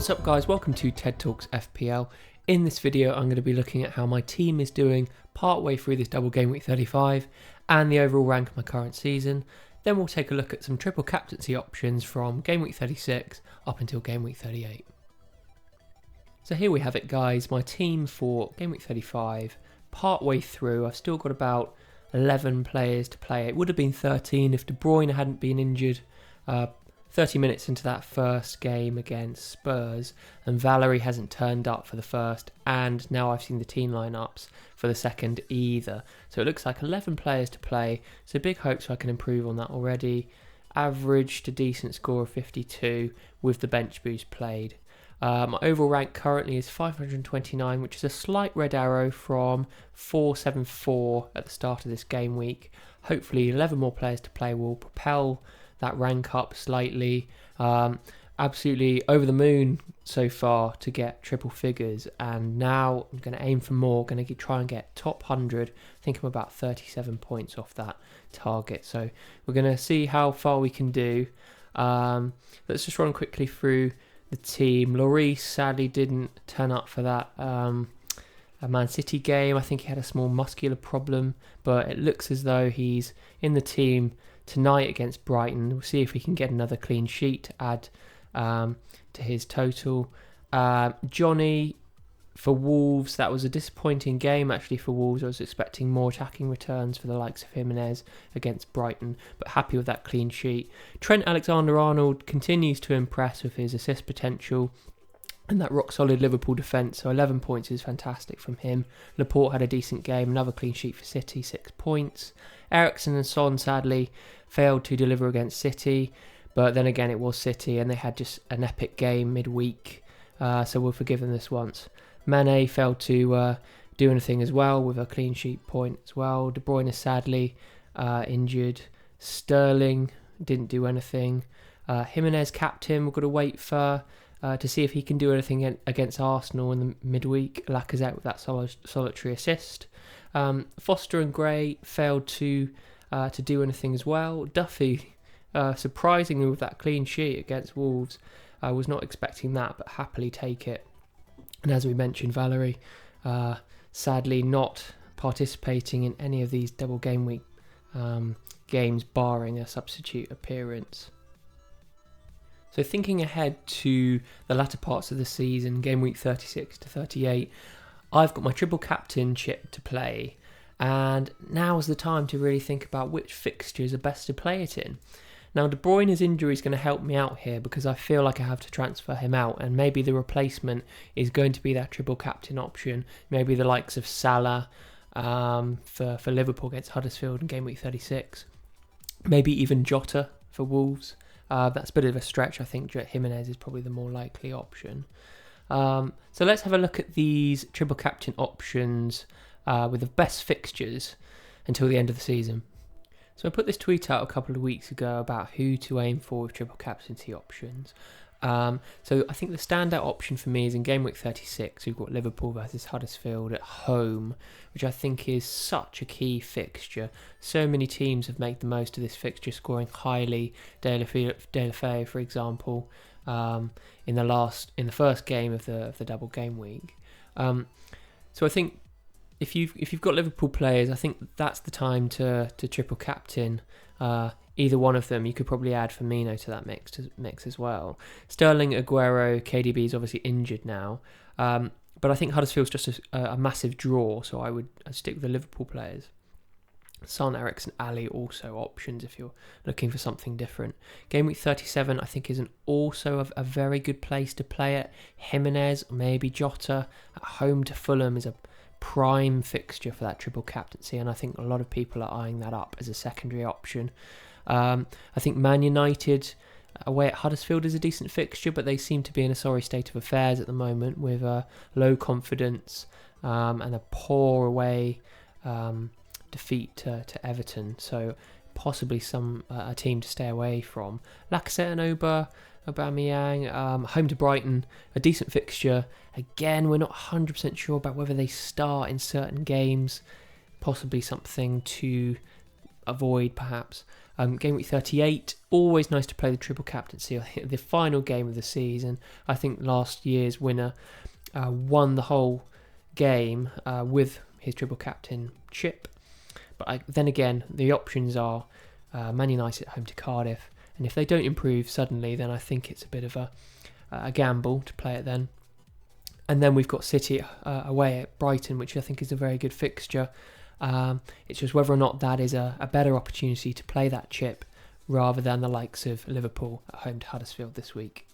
What's up guys, welcome to TED Talks FPL. In this video I'm going to be looking at how my team is doing partway through this double game week 35 and the overall rank of my current season. Then we'll take a look at some triple captaincy options from game week 36 up until game week 38. So here we have it guys, my team for game week 35, partway through. I've still got about 11 players to play. It would have been 13 if De Bruyne hadn't been injured 30 minutes into that first game against Spurs, and Valerie hasn't turned up for the first, and now I've seen the team lineups for the second either. So it looks like 11 players to play, so big hopes I can improve on that already. Averaged a decent score of 52 with the bench boost played. My overall rank currently is 529, which is a slight red arrow from 474 at the start of this game week. Hopefully 11 more players to play will propel that rank up slightly. Absolutely over the moon so far to get triple figures, and now I'm going to aim for more. Going to try and get top 100. I think I'm about 37 points off that target, so we're going to see how far we can do. Let's just run quickly through the team. Lloris sadly didn't turn up for that Man City game. I think he had a small muscular problem, but it looks as though he's in the team tonight against Brighton. We'll see if we can get another clean sheet to add to his total. Johnny for Wolves, that was a disappointing game actually for Wolves. I was expecting more attacking returns for the likes of Jimenez against Brighton, but happy with that clean sheet. Trent Alexander-Arnold continues to impress with his assist potential and that rock-solid Liverpool defence, so 11 points is fantastic from him. Laporte had a decent game, another clean sheet for City, 6 points. Eriksen and Son sadly failed to deliver against City, but then again it was City and they had just an epic game midweek, so we'll forgive them this once. Mane failed to do anything as well with a clean sheet point as well. De Bruyne is sadly injured. Sterling didn't do anything. Jimenez capped him. We've got to wait for to see if he can do anything against Arsenal in the midweek. Lacazette with that solitary assist. Foster and Gray failed to do anything as well. Duffy, surprisingly with that clean sheet against Wolves, I was not expecting that, but happily take it. And as we mentioned, Valerie, sadly not participating in any of these double game week games, barring a substitute appearance. So thinking ahead to the latter parts of the season, game week 36 to 38, I've got my triple captainship to play, and now's the time to really think about which fixtures are best to play it in. Now, De Bruyne's injury is going to help me out here because I feel like I have to transfer him out, and maybe the replacement is going to be that triple captain option, maybe the likes of Salah for Liverpool against Huddersfield in game week 36, maybe even Jota for Wolves. That's a bit of a stretch. I think Jimenez is probably the more likely option. So let's have a look at these triple captain options with the best fixtures until the end of the season. So I put this tweet out a couple of weeks ago about who to aim for with triple captaincy options. So I think the standout option for me is in game week 36. We've got Liverpool versus Huddersfield at home, which I think is such a key fixture. So many teams have made the most of this fixture, scoring highly. De La Feu, for example, in the first game of the double game week. So I think if you've got Liverpool players, I think that's the time to triple captain either one of them. You could probably add Firmino to that mix as well. Sterling, Aguero, KDB is obviously injured now, but I think Huddersfield's just a massive draw, so I'd stick with the Liverpool players. Son, Eriksen, Ali also options if you're looking for something different. Game week 37 I think is also a very good place to play it. Jimenez, maybe Jota at home to Fulham is a prime fixture for that triple captaincy, and I think a lot of people are eyeing that up as a secondary option. I think Man United away at Huddersfield is a decent fixture, but they seem to be in a sorry state of affairs at the moment with low confidence and a poor away defeat to Everton, so possibly a team to stay away from. Lacazette and Aubameyang, home to Brighton, a decent fixture. Again, we're not 100% sure about whether they start in certain games, possibly something to avoid perhaps. Game week 38, always nice to play the triple captaincy, the final game of the season. I think last year's winner won the whole game with his triple captain chip. But then again, the options are Man United at home to Cardiff, and if they don't improve suddenly, then I think it's a bit of a gamble to play it then. And then we've got City away at Brighton, which I think is a very good fixture. It's just whether or not that is a better opportunity to play that chip rather than the likes of Liverpool at home to Huddersfield this week.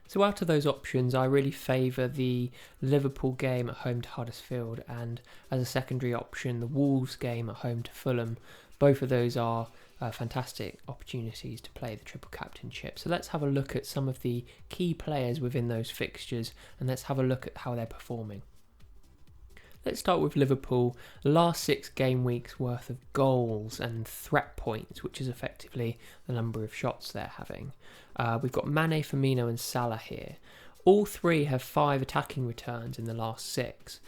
So out of those options, I really favour the Liverpool game at home to Huddersfield, and as a secondary option, the Wolves game at home to Fulham. Both of those are fantastic opportunities to play the triple captainship. So let's have a look at some of the key players within those fixtures, and let's have a look at how they're performing. Let's start with Liverpool. Last 6 game weeks worth of goals and threat points, which is effectively the number of shots they're having. We've got Mane, Firmino and Salah here. All 3 have 5 attacking returns in the last 6.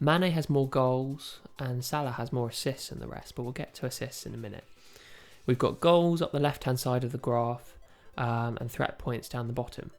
Mane has more goals and Salah has more assists than the rest, but we'll get to assists in a minute. We've got goals up the left-hand side of the graph and threat points down the bottom.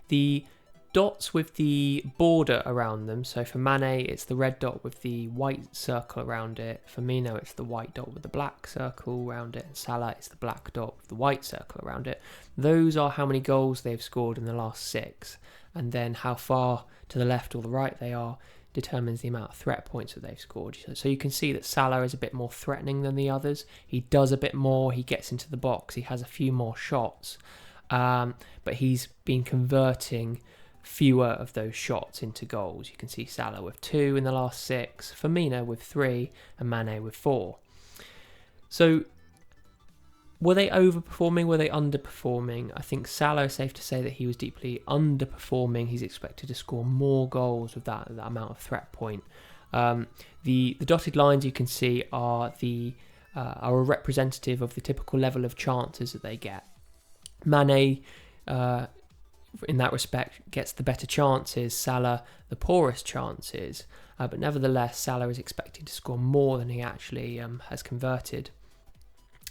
The dots with the border around them, so for Mane it's the red dot with the white circle around it, for Firmino it's the white dot with the black circle around it, and Salah it's the black dot with the white circle around it. Those are how many goals they've scored in the last 6, and then how far to the left or the right they are determines the amount of threat points that they've scored. So you can see that Salah is a bit more threatening than the others. He does a bit more, he gets into the box, he has a few more shots, but he's been converting fewer of those shots into goals. You can see Salah with 2 in the last 6, Firmino with 3 and Mane with 4. So were they overperforming? Were they underperforming? I think Salah is safe to say that he was deeply underperforming. He's expected to score more goals with that amount of threat point. The dotted lines you can see are a representative of the typical level of chances that they get. Mane in that respect gets the better chances, Salah the poorest chances, but nevertheless Salah is expected to score more than he actually has converted,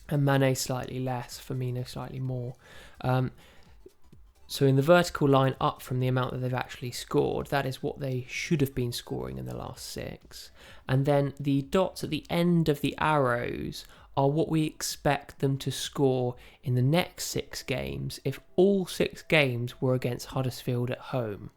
and Mane slightly less, Firmino slightly more. So in the vertical line up from the amount that they've actually scored, that is what they should have been scoring in the last 6, and then the dots at the end of the arrows are what we expect them to score in the next 6 games if all 6 games were against Huddersfield at home.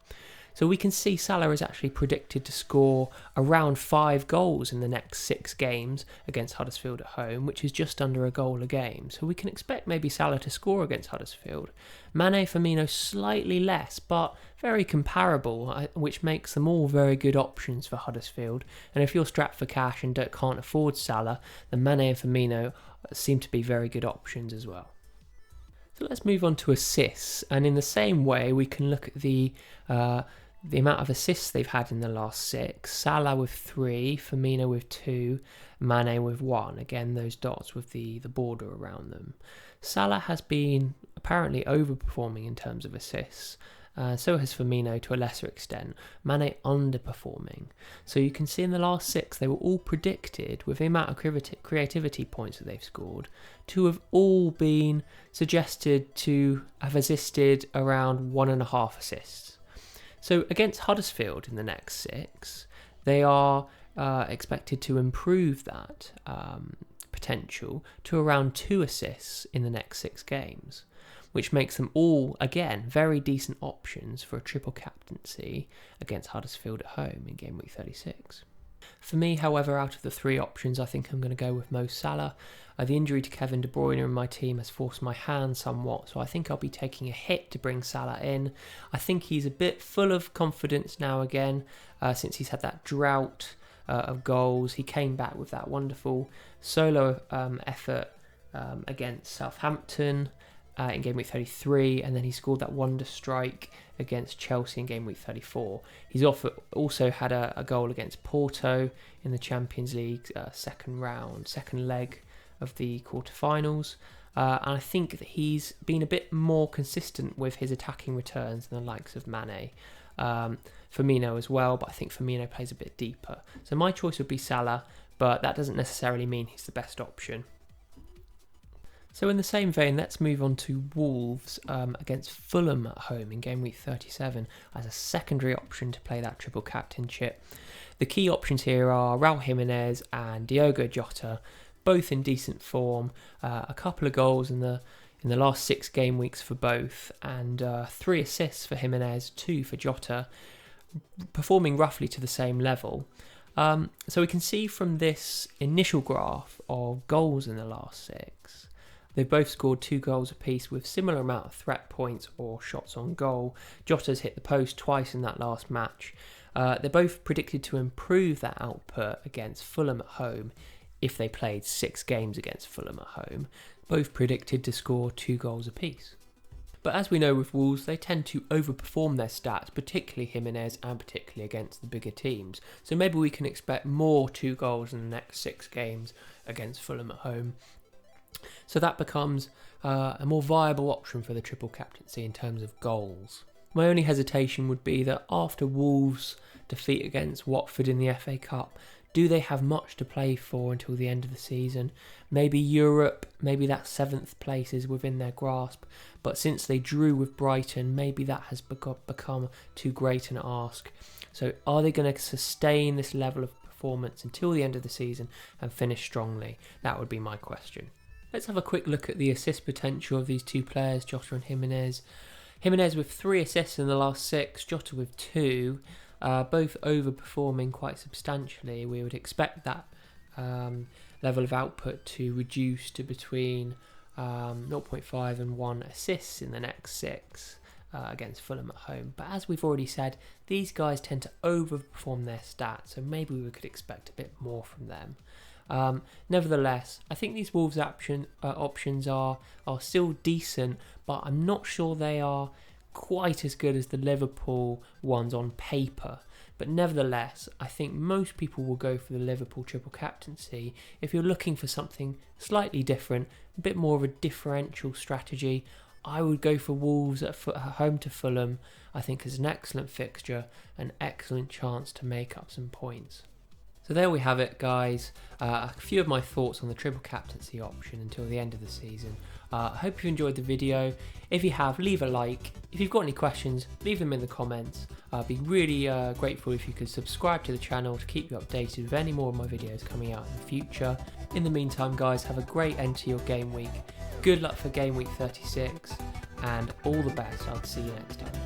So we can see Salah is actually predicted to score around 5 goals in the next 6 games against Huddersfield at home, which is just under a goal a game. So we can expect maybe Salah to score against Huddersfield. Mane, Firmino slightly less, but very comparable, which makes them all very good options for Huddersfield. And if you're strapped for cash and can't afford Salah, then Mane and Firmino seem to be very good options as well. So let's move on to assists, and in the same way we can look at the amount of assists they've had in the last 6. Salah with 3, Firmino with 2, Mane with 1. Again, those dots with the border around them. Salah has been apparently overperforming in terms of assists. So has Firmino to a lesser extent. Mane underperforming. So you can see in the last 6 they were all predicted, with the amount of creativity points that they've scored, to have all been suggested to have assisted around 1.5 assists. So against Huddersfield in the next 6, they are expected to improve that potential to around 2 assists in the next 6 games, which makes them all, again, very decent options for a triple captaincy against Huddersfield at home in game week 36. For me, however, out of the 3 options, I think I'm going to go with Mo Salah. The injury to Kevin De Bruyne in my team has forced my hand somewhat, so I think I'll be taking a hit to bring Salah in. I think he's a bit full of confidence now again, since he's had that drought of goals. He came back with that wonderful solo effort against Southampton in game week 33, and then he scored that wonder strike against Chelsea in game week 34. He's also had a goal against Porto in the Champions League second leg of the quarterfinals, and I think that he's been a bit more consistent with his attacking returns than the likes of Mane. Firmino as well, but I think Firmino plays a bit deeper. So my choice would be Salah, but that doesn't necessarily mean he's the best option. So in the same vein, let's move on to Wolves against Fulham at home in game week 37 as a secondary option to play that triple captainship. The key options here are Raul Jimenez and Diogo Jota, both in decent form. A couple of goals in the last 6 game weeks for both, and 3 assists for Jimenez, 2 for Jota, performing roughly to the same level. So we can see from this initial graph of goals in the last 6, they both scored 2 goals apiece with similar amount of threat points or shots on goal. Jota's hit the post twice in that last match. They're both predicted to improve that output against Fulham at home if they played 6 games against Fulham at home. Both predicted to score 2 goals apiece. But as we know with Wolves, they tend to overperform their stats, particularly Jimenez and particularly against the bigger teams. So maybe we can expect more 2 goals in the next 6 games against Fulham at home. So that becomes a more viable option for the triple captaincy in terms of goals. My only hesitation would be that after Wolves' defeat against Watford in the FA Cup, do they have much to play for until the end of the season? Maybe Europe, maybe that 7th place is within their grasp, but since they drew with Brighton, maybe that has become too great an ask. So are they going to sustain this level of performance until the end of the season and finish strongly? That would be my question. Let's have a quick look at the assist potential of these 2 players, Jota and Jimenez. Jimenez with 3 assists in the last 6, Jota with 2. Both overperforming quite substantially. We would expect that level of output to reduce to between 0.5 and 1 assists in the next 6 against Fulham at home. But as we've already said, these guys tend to overperform their stats, so maybe we could expect a bit more from them. Nevertheless, I think these Wolves options are still decent, but I'm not sure they are quite as good as the Liverpool ones on paper. But nevertheless, I think most people will go for the Liverpool triple captaincy. If you're looking for something slightly different, a bit more of a differential strategy, I would go for Wolves at home to Fulham. I think is an excellent fixture, an excellent chance to make up some points. So there we have it, guys. A few of my thoughts on the triple captaincy option until the end of the season. I hope you enjoyed the video. If you have, leave a like. If you've got any questions, leave them in the comments. I'd be really grateful if you could subscribe to the channel to keep you updated with any more of my videos coming out in the future. In the meantime, guys, have a great end to your game week. Good luck for game week 36, and all the best. I'll see you next time.